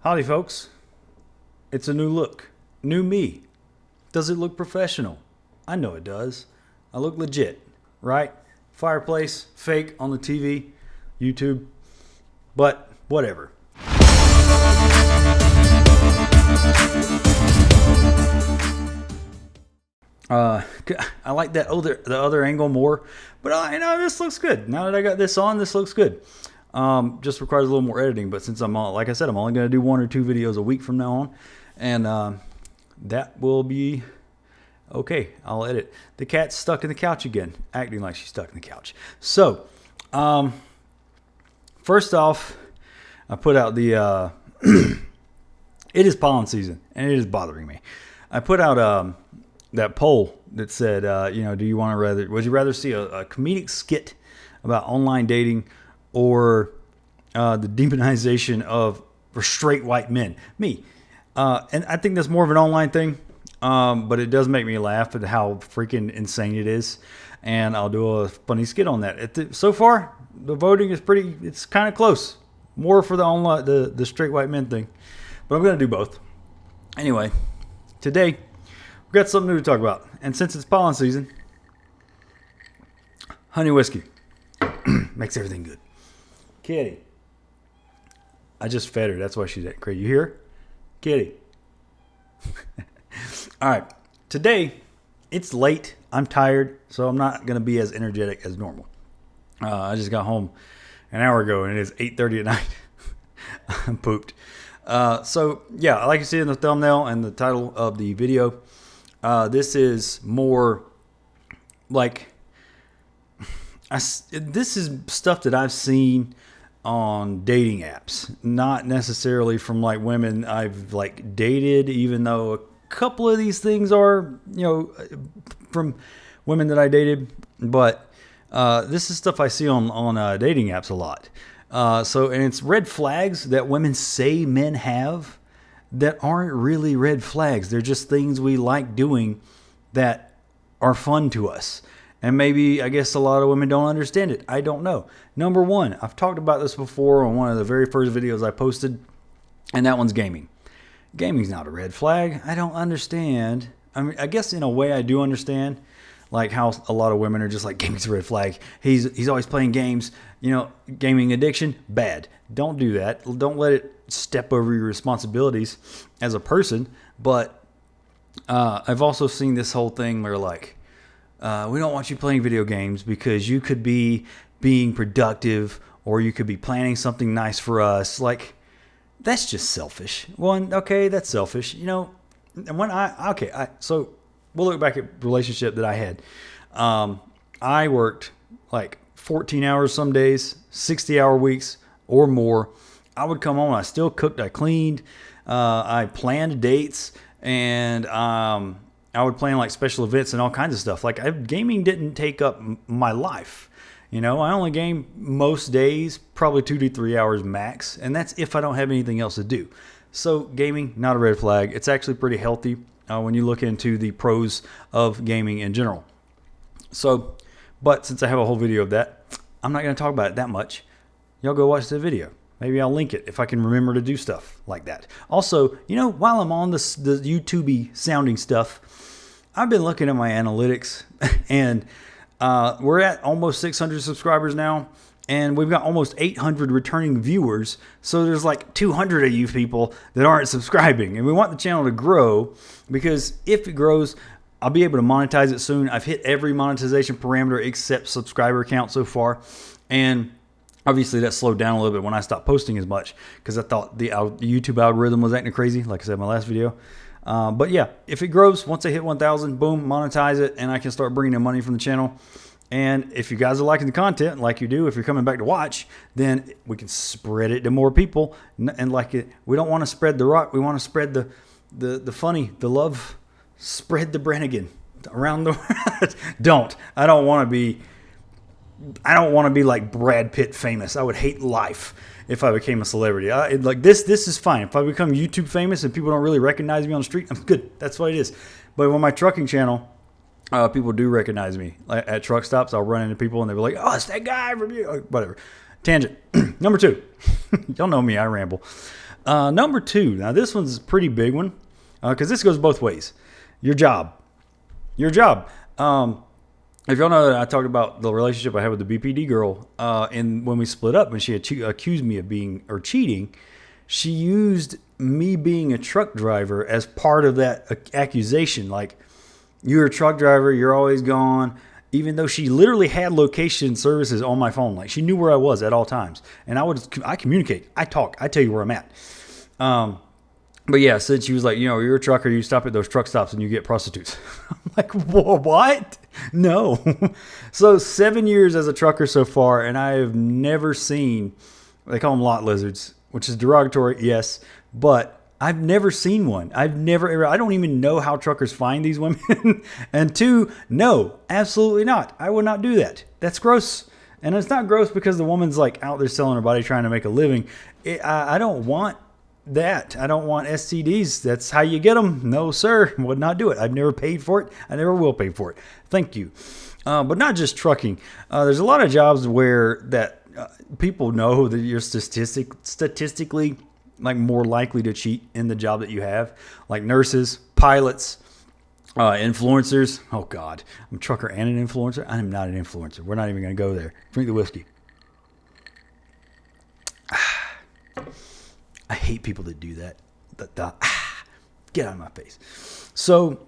Howdy, folks. It's a new look. New me. Does it look professional? I know it does. I look legit, right? Fireplace, fake on the TV, YouTube, but whatever. I like the other angle more, but this looks good. Now that I got this on, this looks good. Just requires a little more editing, but since like I said, I'm only going to do 1 or 2 videos a week from now on, and that will be okay. I'll edit. The cat's stuck in the couch again, acting like she's stuck in the couch. So, first off, I put out the it is pollen season, and it is bothering me. I put out that poll that said, would you rather see a comedic skit about online dating or the demonization of for straight white men? Me. And I think that's more of an online thing, but it does make me laugh at how freaking insane it is. And I'll do a funny skit on that. So far, the voting is it's kind of close. More for the online, the straight white men thing. But I'm going to do both. Anyway, today, we've got something new to talk about. And since it's pollen season, honey whiskey makes everything good. Kitty. I just fed her. That's why she's acting crazy. You hear her? Kitty. All right. Today, it's late. I'm tired, so I'm not going to be as energetic as normal. I just got home an hour ago, and it is 8:30 at night. I'm pooped. So, yeah, like you see in the thumbnail and the title of the video, this is more like... this is stuff that I've seen on dating apps, not necessarily from like women I've like dated, even though a couple of these things are, from women that I dated. But this is stuff I see on dating apps a lot. And it's red flags that women say men have that aren't really red flags. They're just things we like doing that are fun to us. And maybe, I guess a lot of women don't understand it. I don't know. Number one, I've talked about this before on one of the very first videos I posted, and that one's gaming. Gaming's not a red flag. I don't understand. I mean, I guess in a way I do understand, like how a lot of women are just like, gaming's a red flag. He's always playing games. Gaming addiction, bad. Don't do that. Don't let it step over your responsibilities as a person. But I've also seen this whole thing where like, we don't want you playing video games because you could be being productive or you could be planning something nice for us. Like, that's just selfish. Okay, that's selfish. So we'll look back at the relationship that I had. I worked like 14 hours some days, 60-hour weeks or more. I would come home, I still cooked, I cleaned, I planned dates, and I would plan like special events and all kinds of stuff. Like gaming didn't take up my life. I only game most days, probably 2 to 3 hours max. And that's if I don't have anything else to do. So gaming, not a red flag. It's actually pretty healthy when you look into the pros of gaming in general. But since I have a whole video of that, I'm not going to talk about it that much. Y'all go watch the video. Maybe I'll link it if I can remember to do stuff like that. Also, while I'm on the YouTube-y sounding stuff, I've been looking at my analytics, and we're at almost 600 subscribers now, and we've got almost 800 returning viewers. So there's like 200 of you people that aren't subscribing, and we want the channel to grow because if it grows, I'll be able to monetize it soon. I've hit every monetization parameter except subscriber count so far, and obviously that slowed down a little bit when I stopped posting as much because I thought the YouTube algorithm was acting crazy, like I said in my last video. But yeah, if it grows, once I hit 1,000, boom, monetize it, and I can start bringing in money from the channel. And if you guys are liking the content, like you do, if you're coming back to watch, then we can spread it to more people. And we don't want to spread the rock. We want to spread the funny, the love, spread the Brannigan around the world. I don't want to be like Brad Pitt famous. I would hate life if I became a celebrity. This is fine. If I become YouTube famous and people don't really recognize me on the street, I'm good. That's what it is. But on my trucking channel, people do recognize me. At truck stops, I'll run into people and they'll be like, oh, it's that guy from you. Whatever. Tangent. Number 2. Y'all know me. I ramble. Number 2. Now, this one's a pretty big one because this goes both ways. Your job. Your job. If y'all know that I talked about the relationship I had with the BPD girl, and when we split up and she accused me of cheating, she used me being a truck driver as part of that accusation. Like, you're a truck driver, you're always gone. Even though she literally had location services on my phone. Like, she knew where I was at all times. And I communicate, I talk, I tell you where I'm at. But yeah, said she was like, you're a trucker, you stop at those truck stops and you get prostitutes. I'm like, what? No. So 7 years as a trucker so far, and I have never seen, they call them lot lizards, which is derogatory, yes, but I've never seen one. I don't even know how truckers find these women. And 2, no, absolutely not. I would not do that. That's gross. And it's not gross because the woman's like out there selling her body trying to make a living. I don't want that. I don't want STDs. That's how you get them. No, sir. Would not do it. I've never paid for it. I never will pay for it. Thank you. But not just trucking. There's a lot of jobs where that people know that you're statistically like more likely to cheat in the job that you have, like nurses, pilots, influencers. Oh God, I'm a trucker and an influencer. I am not an influencer. We're not even going to go there. Drink the whiskey. I hate people that do that. Get out of my face. So,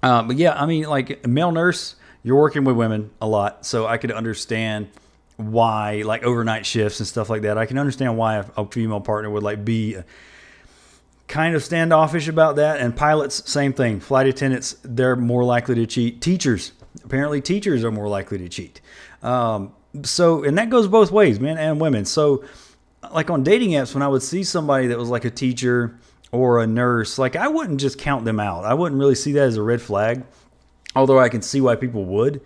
but yeah, I mean, like male nurse, you're working with women a lot, so I could understand why, like overnight shifts and stuff like that. I can understand why a female partner would like be kind of standoffish about that. And pilots, same thing. Flight attendants, they're more likely to cheat. Teachers, apparently teachers are more likely to cheat. So, and that goes both ways, men and women. So like on dating apps, when I would see somebody that was like a teacher or a nurse, like I wouldn't just count them out. I wouldn't really see that as a red flag, although I can see why people would.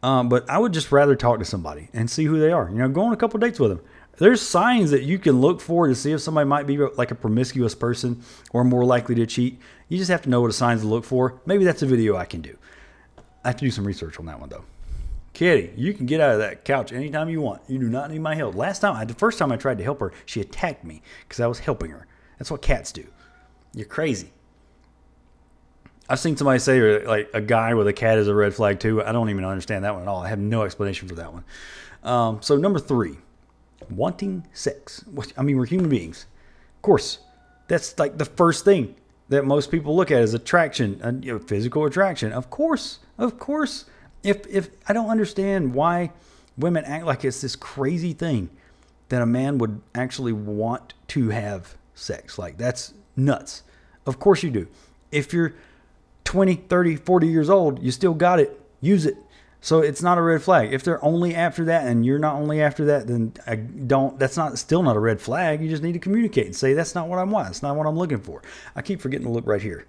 But I would just rather talk to somebody and see who they are. Go on a couple dates with them. There's signs that you can look for to see if somebody might be like a promiscuous person or more likely to cheat. You just have to know what signs to look for. Maybe that's a video I can do. I have to do some research on that one, though. Kitty, you can get out of that couch anytime you want. You do not need my help. The first time I tried to help her, she attacked me because I was helping her. That's what cats do. You're crazy. I've seen somebody say like a guy with a cat is a red flag too. I don't even understand that one at all. I have no explanation for that one. So number 3, wanting sex. I mean, we're human beings. Of course, that's like the first thing that most people look at is attraction, physical attraction. Of course. If I don't understand why women act like it's this crazy thing that a man would actually want to have sex. Like that's nuts. Of course you do. If you're 20, 30, 40 years old, you still got it. Use it. So it's not a red flag. If they're only after that and you're not only after that, then still not a red flag. You just need to communicate and say, that's not what I want. It's not what I'm looking for. I keep forgetting to look right here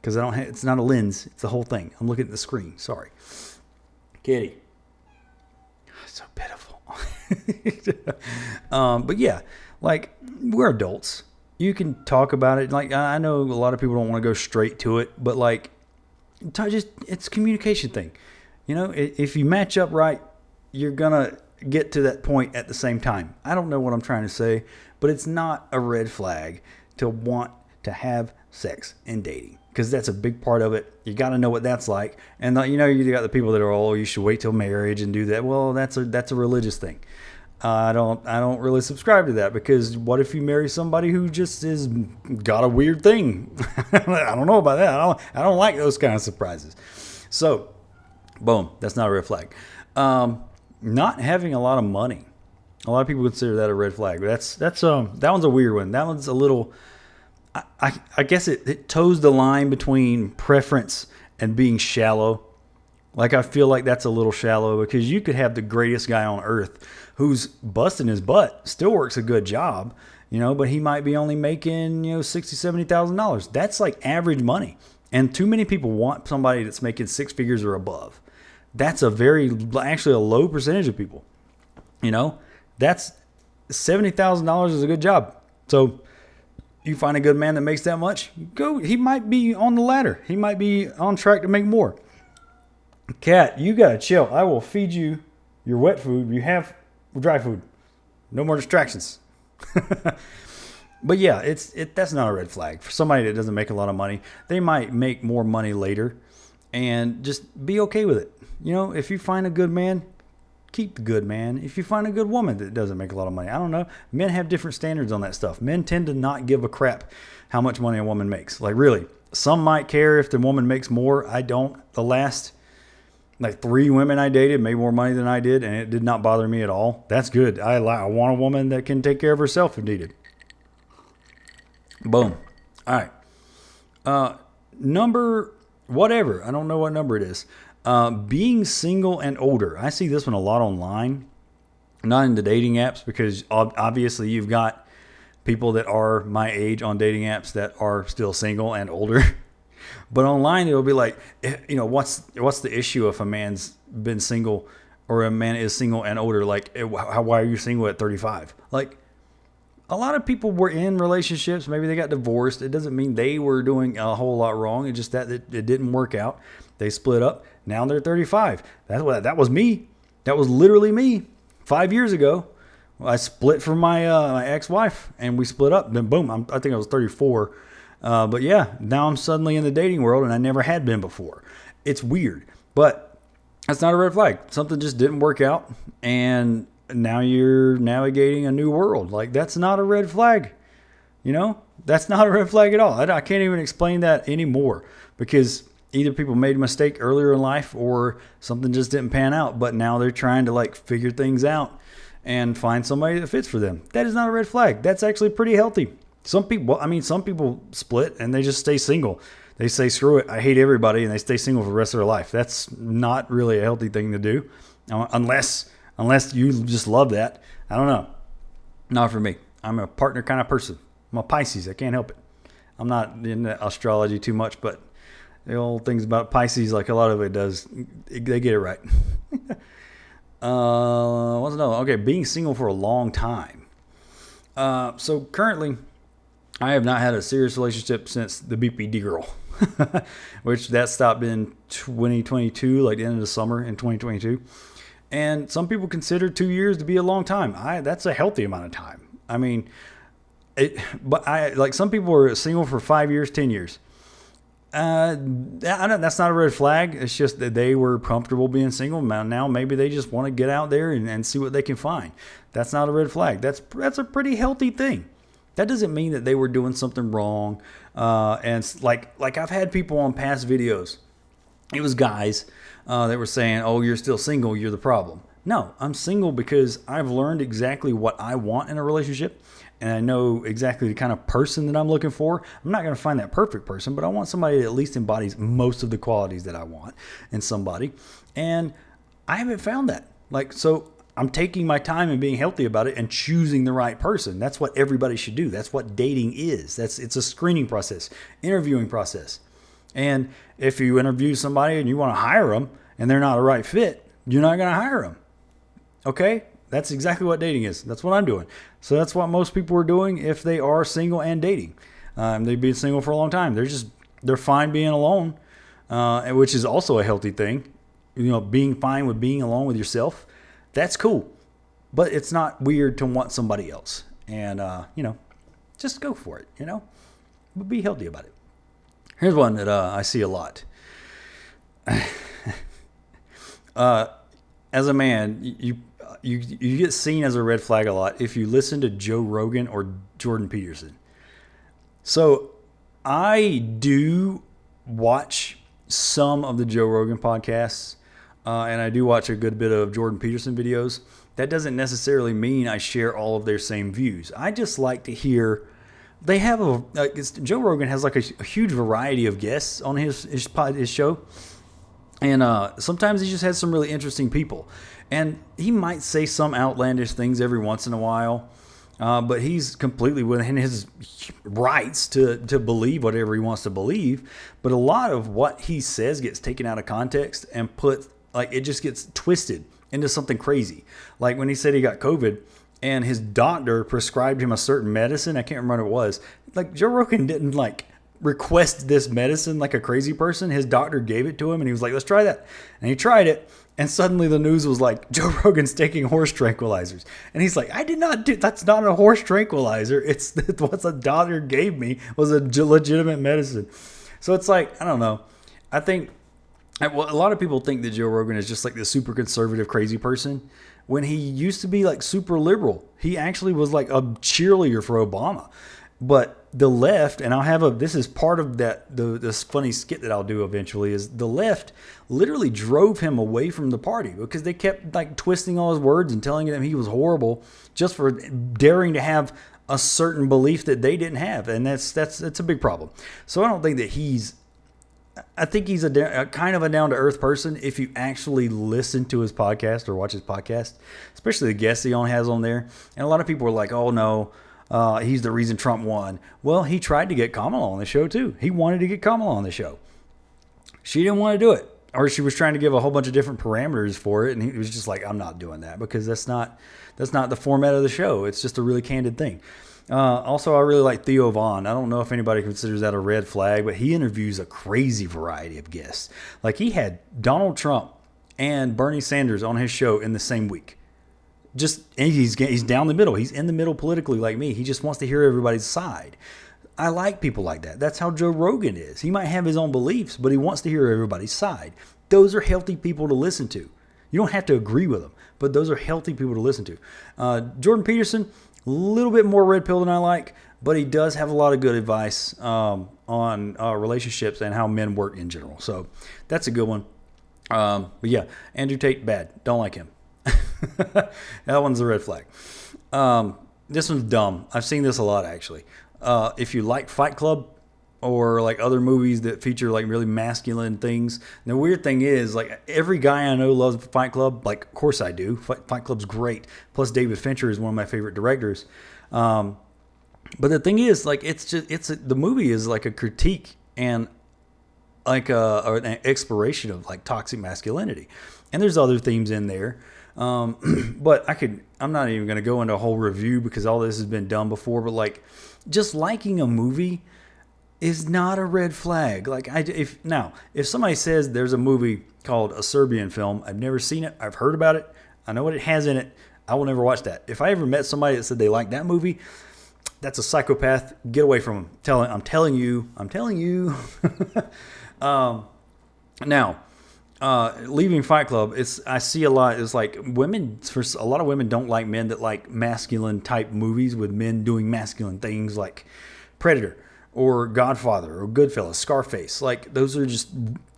because it's not a lens. It's the whole thing. I'm looking at the screen. Sorry. Kitty. So pitiful. But yeah, like we're adults. You can talk about it. Like I know a lot of people don't want to go straight to it, but like it's a communication thing. If you match up right, you're going to get to that point at the same time. I don't know what I'm trying to say, but it's not a red flag to want to have sex in dating because that's a big part of it. You got to know what that's like. And you got the people that are, you should wait till marriage and do that. Well, that's a religious thing. I don't really subscribe to that because what if you marry somebody who just got a weird thing? I don't know about that. I don't like those kind of surprises. So, boom, that's not a red flag. Not having a lot of money. A lot of people consider that a red flag. But that one's a weird one. That one's a little. I guess it toes the line between preference and being shallow. Like I feel like that's a little shallow because you could have the greatest guy on earth who's busting his butt, still works a good job, but he might be only making, $60,000, $70,000. That's like average money. And too many people want somebody that's making 6 figures or above. That's actually a low percentage of people. That's $70,000 is a good job. So you find a good man that makes that much, go. He might be on the ladder. He might be on track to make more. Cat, you got to chill. I will feed you your wet food. You have dry food. No more distractions. But yeah, that's not a red flag. For somebody that doesn't make a lot of money, they might make more money later, and just be okay with it. If you find a good man, keep the good man. If you find a good woman that doesn't make a lot of money, I don't know. Men have different standards on that stuff. Men tend to not give a crap how much money a woman makes. Like, really, some might care if the woman makes more. I don't. The last 3 women I dated made more money than I did, and it did not bother me at all. That's good. I want a woman that can take care of herself if needed. Boom. All right. Number whatever. I don't know what number it is. Being single and older. I see this one a lot online, not in the dating apps, because obviously you've got people that are my age on dating apps that are still single and older. But online it'll be like, what's the issue if a man's been single or a man is single and older? Like, why are you single at 35? Like, a lot of people were in relationships. Maybe they got divorced. It doesn't mean they were doing a whole lot wrong. It's just that it didn't work out. They split up. Now they're 35. That was me. That was literally me 5 years ago. I split from my ex-wife, and we split up. Then boom, I think I was 34. But yeah, now I'm suddenly in the dating world, and I never had been before. It's weird, but that's not a red flag. Something just didn't work out, and now you're navigating a new world. Like, that's not a red flag. That's not a red flag at all. I can't even explain that anymore, because either people made a mistake earlier in life or something just didn't pan out, but now they're trying to figure things out and find somebody that fits for them. That is not a red flag. That's actually pretty healthy. Some people split and they just stay single. They say, screw it, I hate everybody, and they stay single for the rest of their life. That's not really a healthy thing to do, unless you just love that. I don't know. Not for me. I'm a partner kind of person. I'm a Pisces. I can't help it. I'm not into astrology too much, but the old things about Pisces, like a lot of it does, they get it right. What's another? Okay, being single for a long time. So currently, I have not had a serious relationship since the BPD girl, which that stopped in 2022, like the end of the summer in 2022. And some people consider 2 years to be a long time. That's a healthy amount of time. I mean, some people are single for 5 years, 10 years. That's not a red flag. It's just that they were comfortable being single. Now maybe they just want to get out there and see what they can find. That's not a red flag. That's a pretty healthy thing. That doesn't mean that they were doing something wrong. And like I've had people on past videos. It was guys that were saying, "Oh, you're still single. You're the problem." No, I'm single because I've learned exactly what I want in a relationship. And I know exactly the kind of person that I'm looking for. I'm not going to find that perfect person, but I want somebody that at least embodies most of the qualities that I want in somebody. And I haven't found that. So I'm taking my time and being healthy about it and choosing the right person. That's what everybody should do. That's what dating is. It's a screening process, interviewing process. And if you interview somebody and you want to hire them and they're not a right fit, you're not going to hire them. Okay? That's exactly what dating is. That's what I'm doing. So that's what most people are doing if they are single and dating. They've been single for a long time. They're fine being alone, which is also a healthy thing. Being fine with being alone with yourself, that's cool. But it's not weird to want somebody else. And, just go for it, But be healthy about it. Here's one that I see a lot. As a man, you get seen as a red flag a lot if you listen to Joe Rogan or Jordan Peterson. So I do watch some of the Joe Rogan podcasts, and I do watch a good bit of Jordan Peterson videos. That doesn't necessarily mean I share all of their same views. I just like to hear. They have Joe Rogan has a huge variety of guests on his show. And sometimes he just has some really interesting people. And he might say some outlandish things every once in a while. But he's completely within his rights to believe whatever he wants to believe. But a lot of what he says gets taken out of context and it just gets twisted into something crazy. Like when he said he got COVID and his doctor prescribed him a certain medicine. I can't remember what it was. Joe Rogan didn't request this medicine like a crazy person. His doctor gave it to him and he was like, let's try that. And he tried it. And suddenly the news was like, Joe Rogan's taking horse tranquilizers. And he's like, I did not do, that's not a horse tranquilizer. It's what the doctor gave me was a legitimate medicine. So it's like, I don't know. I think, well, a lot of people think that Joe Rogan is just like this super conservative, crazy person when he used to be like super liberal. He actually was like a cheerleader for Obama. But the left, and this is part of this funny skit that I'll do eventually, is the left literally drove him away from the party because they kept like twisting all his words and telling him he was horrible just for daring to have a certain belief that they didn't have. And that's a big problem. So I don't think that I think he's a kind of a down-to-earth person if you actually listen to his podcast or watch his podcast, especially the guests he has on there. And a lot of people are like, oh, no, he's the reason Trump won. Well, he tried to get Kamala on the show, too. He wanted to get Kamala on the show. She didn't want to do it. Or she was trying to give a whole bunch of different parameters for it. And he was just like, I'm not doing that because that's not the format of the show. It's just a really candid thing. Also, I really like Theo Von. I don't know if anybody considers that a red flag, but he interviews a crazy variety of guests. Like he had Donald Trump and Bernie Sanders on his show in the same week. He's down the middle. He's in the middle politically like me. He just wants to hear everybody's side. I like people like that. That's how Joe Rogan is. He might have his own beliefs, but he wants to hear everybody's side. Those are healthy people to listen to. You don't have to agree with them, but those are healthy people to listen to. Jordan Peterson, a little bit more red pill than I like, but he does have a lot of good advice on relationships and how men work in general. So that's a good one. But yeah, Andrew Tate, bad. Don't like him. That one's a red flag. This one's dumb. I've seen this a lot, actually. If you like Fight Club or like other movies that feature like really masculine things, the weird thing is like every guy I know loves Fight Club. Like, of course I do. Fight Club's great. Plus David Fincher is one of my favorite directors. But the thing is, like, the movie is like a critique and like an exploration of like toxic masculinity. And there's other themes in there. But I'm not even going to go into a whole review because all this has been done before, but like just liking a movie is not a red flag. Like if somebody says there's a movie called A Serbian Film, I've never seen it. I've heard about it. I know what it has in it. I will never watch that. If I ever met somebody that said they liked that movie, that's a psychopath. Get away from them. I'm telling you. Now, leaving Fight Club, I see a lot. It's like a lot of women don't like men that like masculine type movies with men doing masculine things like Predator or Godfather or Goodfellas, Scarface. Like those are just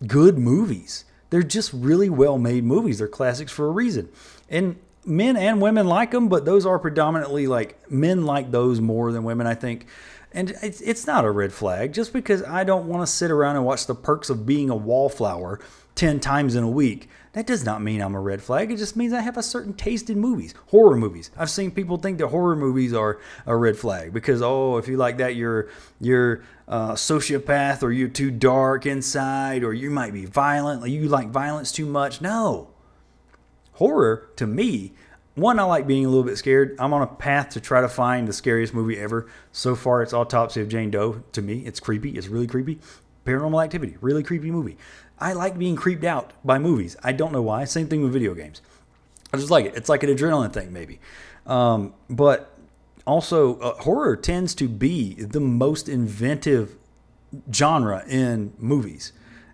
good movies. They're just really well made movies. They're classics for a reason. And men and women like them, but those are predominantly like men like those more than women, I think. And it's not a red flag. Just because I don't want to sit around and watch The Perks of Being a Wallflower 10 times in a week, that does not mean I'm a red flag. It just means I have a certain taste in movies. Horror movies. I've seen people think that horror movies are a red flag because, if you like that, you're a sociopath, or you're too dark inside, or you might be violent. Like you like violence too much. No. Horror, to me, one, I like being a little bit scared. I'm on a path to try to find the scariest movie ever. So far, it's Autopsy of Jane Doe. To me, it's creepy. It's really creepy. Paranormal Activity, really creepy movie. I like being creeped out by movies. I don't know why. Same thing with video games. I just like it. It's like an adrenaline thing, maybe. But also, horror tends to be the most inventive genre in movies.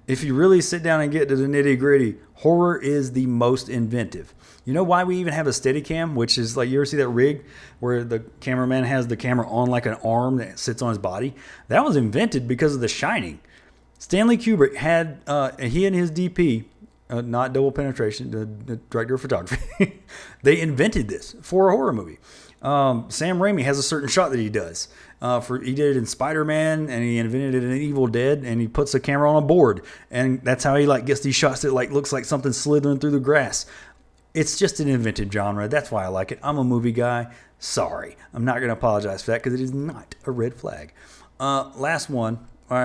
If you really sit down and get to the nitty gritty, horror is the most inventive. You know why we even have a Steadicam, which is like, you ever see that rig where the cameraman has the camera on like an arm that sits on his body? That was invented because of The Shining. Stanley Kubrick had, he and his DP, not Double Penetration, the director of photography, they invented this for a horror movie. Sam Raimi has a certain shot that he does. He did it in Spider-Man, and he invented it in Evil Dead, and he puts the camera on a board, and that's how he like gets these shots that like looks like something slithering through the grass. It's just an inventive genre. That's why I like it. I'm a movie guy. Sorry, I'm not going to apologize for that because it is not a red flag. Last one,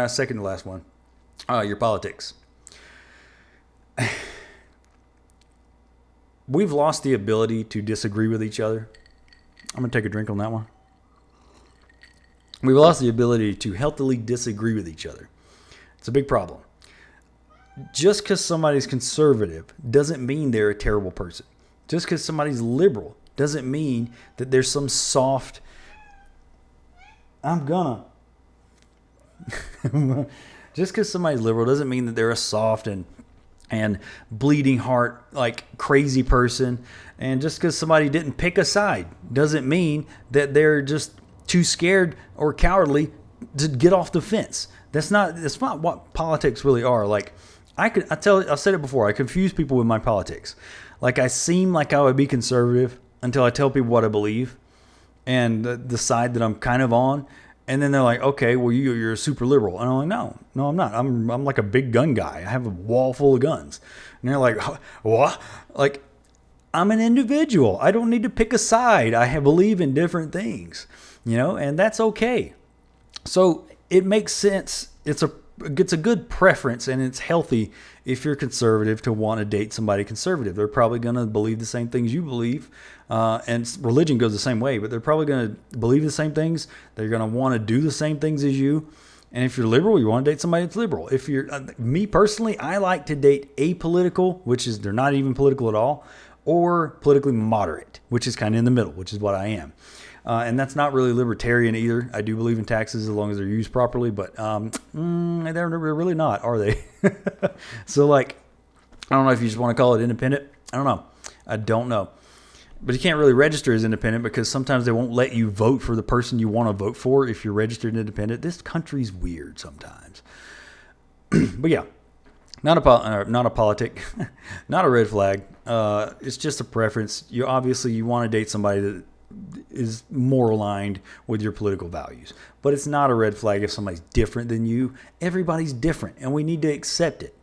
second to last one. Your politics. We've lost the ability to disagree with each other. I'm going to take a drink on that one. We've lost the ability to healthily disagree with each other. It's a big problem. Just because somebody's conservative doesn't mean they're a terrible person. Just because somebody's liberal doesn't mean that there's some soft, just because somebody's liberal doesn't mean that they're a soft and bleeding heart, like crazy person. And just because somebody didn't pick a side doesn't mean that they're just too scared or cowardly to get off the fence. That's not what politics really are. Like I've said it before, I confuse people with my politics. Like I seem like I would be conservative until I tell people what I believe and the side that I'm kind of on. And then they're like, okay, well, you're a super liberal. And I'm like, no, I'm not. I'm like a big gun guy. I have a wall full of guns. And they're like, what? Like, I'm an individual. I don't need to pick a side. I believe in different things, and that's okay. So it makes sense. It's a good preference, and it's healthy if you're conservative to want to date somebody conservative. They're probably going to believe the same things you believe, and religion goes the same way, but they're probably going to believe the same things. They're going to want to do the same things as you. And if you're liberal, you want to date somebody that's liberal. If you're me personally, I like to date apolitical, which is they're not even political at all, or politically moderate, which is kind of in the middle, which is what I am. And that's not really libertarian either. I do believe in taxes as long as they're used properly, but they're really not, are they? So, like, I don't know if you just want to call it independent. I don't know. But you can't really register as independent because sometimes they won't let you vote for the person you want to vote for if you're registered independent. This country's weird sometimes. But yeah, not a politic, not a red flag. It's just a preference. You want to date somebody that is more aligned with your political values. But it's not a red flag if somebody's different than you. Everybody's different, and we need to accept it.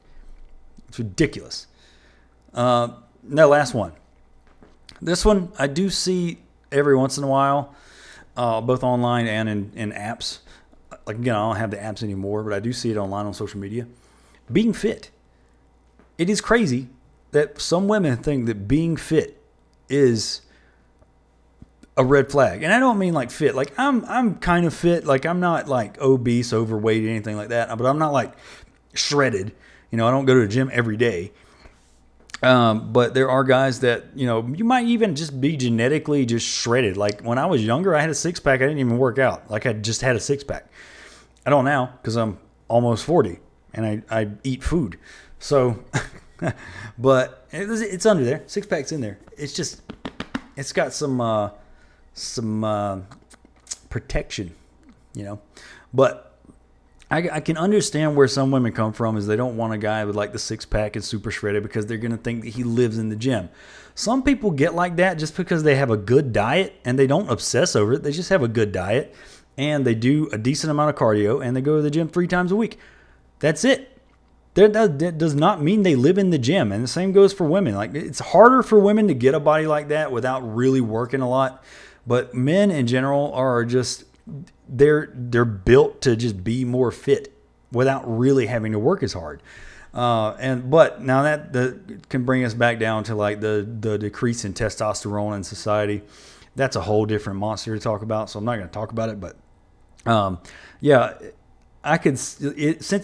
It's ridiculous. Now, last one. This one I do see every once in a while, both online and in apps. Like, again, I don't have the apps anymore, but I do see it online on social media. Being fit. It is crazy that some women think that being fit is a red flag. And I don't mean like fit. Like I'm kind of fit. Like I'm not like obese, overweight, anything like that. But I'm not like shredded. I don't go to the gym every day. But there are guys that, you might even just be genetically just shredded. Like when I was younger, I had a six pack. I didn't even work out. Like I just had a six pack. I don't now because I'm almost 40 and I eat food. So, but it's under there. Six pack's in there. It's got some protection, but I can understand where some women come from is they don't want a guy with like the six pack and super shredded because they're going to think that he lives in the gym. Some people get like that just because they have a good diet and they don't obsess over it. They just have a good diet and they do a decent amount of cardio and they go to the gym 3 times a week. That's it. That does not mean they live in the gym. And the same goes for women. Like it's harder for women to get a body like that without really working a lot. But men in general are just they're built to just be more fit without really having to work as hard. But now that can bring us back down to like the decrease in testosterone in society. That's a whole different monster to talk about. So I'm not going to talk about it. But yeah, since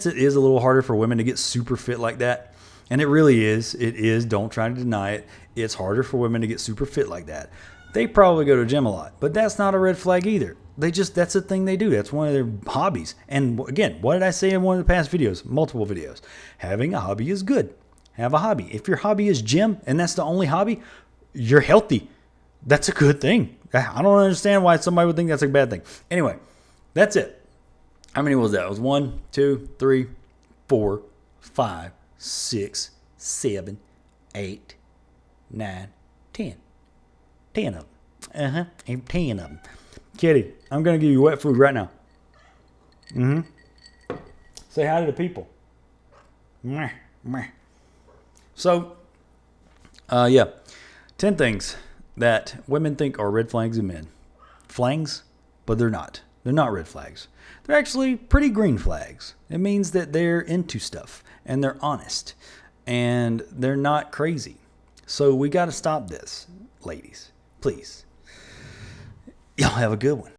it is a little harder for women to get super fit like that, and it really is. It is. Don't try to deny it. It's harder for women to get super fit like that. They probably go to the gym a lot, but that's not a red flag either. That's a thing they do. That's one of their hobbies. And again, what did I say in one of the past videos? Multiple videos. Having a hobby is good. Have a hobby. If your hobby is gym and that's the only hobby, you're healthy. That's a good thing. I don't understand why somebody would think that's a bad thing. Anyway, that's it. How many was that? It was 1, 2, 3, 4, 5, 6, 7, 8, 9, 10. 10 of them. 10 of them. Kitty, I'm going to give you wet food right now. Say hi to the people. So, 10 things that women think are red flags in men. Flags, but they're not. They're not red flags. They're actually pretty green flags. It means that they're into stuff and they're honest and they're not crazy. So we got to stop this, ladies. Please. Y'all have a good one.